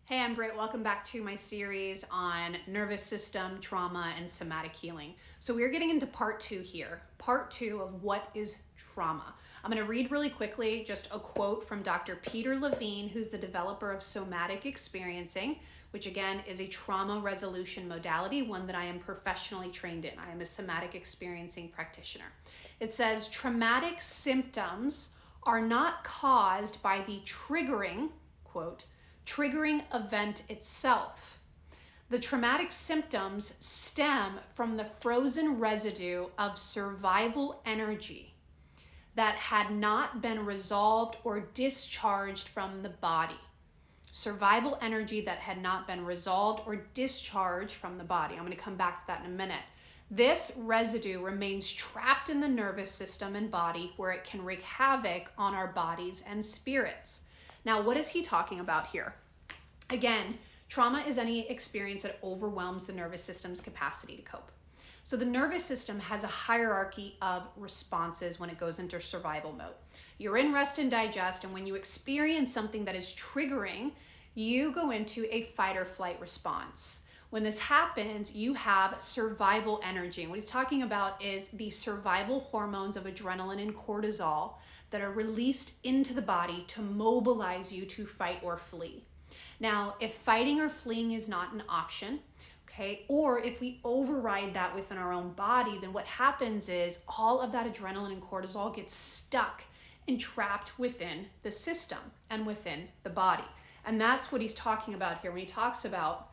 Hey, I'm Britt. Welcome back to my series on nervous system, trauma, and somatic healing. So we're getting into part 2 here, part 2 of what is trauma. I'm going to read really quickly just a quote from Dr. Peter Levine, who's the developer of Somatic Experiencing, which again is a trauma resolution modality, one that I am professionally trained in. I am a somatic experiencing practitioner. It says, traumatic symptoms are not caused by the triggering, quote, triggering event itself. The traumatic symptoms stem from the frozen residue of survival energy that had not been resolved or discharged from the body. Survival energy that had not been resolved or discharged from the body. I'm going to come back to that in a minute. This residue remains trapped in the nervous system and body where it can wreak havoc on our bodies and spirits. Now, what is he talking about here? Again, trauma is any experience that overwhelms the nervous system's capacity to cope. So the nervous system has a hierarchy of responses when it goes into survival mode. You're in rest and digest, and when you experience something that is triggering, you go into a fight or flight response. When this happens, you have survival energy. And what he's talking about is the survival hormones of adrenaline and cortisol that are released into the body to mobilize you to fight or flee. Now, if fighting or fleeing is not an option, okay, or if we override that within our own body, then what happens is all of that adrenaline and cortisol gets stuck and trapped within the system and within the body. And that's what he's talking about here when he talks about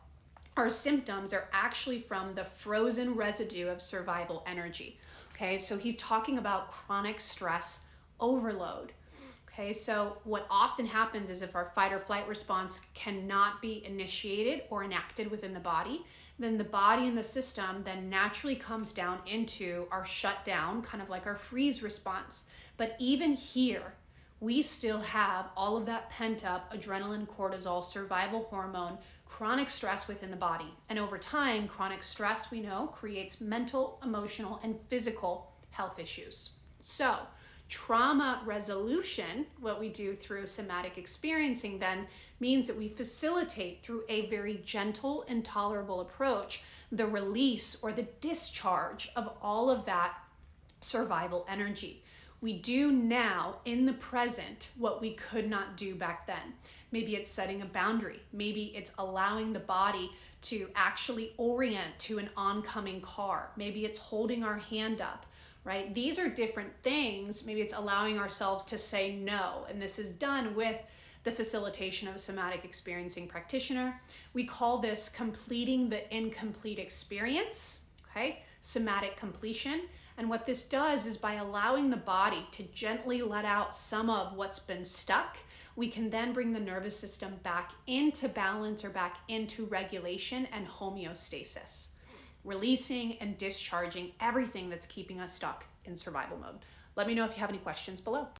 our symptoms are actually from the frozen residue of survival energy. Okay, so he's talking about chronic stress overload. Okay, so what often happens is if our fight or flight response cannot be initiated or enacted within the body, then the body and the system then naturally comes down into our shutdown, kind of like our freeze response. But even here, we still have all of that pent up adrenaline, cortisol, survival hormone, chronic stress within the body. And over time, chronic stress, we know, creates mental, emotional, and physical health issues. So trauma resolution, what we do through somatic experiencing then, means that we facilitate through a very gentle and tolerable approach the release or the discharge of all of that survival energy. We do now in the present what we could not do back then. Maybe it's setting a boundary. Maybe it's allowing the body to actually orient to an oncoming car. Maybe it's holding our hand up, right? These are different things. Maybe it's allowing ourselves to say no. And this is done with the facilitation of a somatic experiencing practitioner. We call this completing the incomplete experience, okay? Somatic completion. And what this does is by allowing the body to gently let out some of what's been stuck, we can then bring the nervous system back into balance or back into regulation and homeostasis, releasing and discharging everything that's keeping us stuck in survival mode. Let me know if you have any questions below.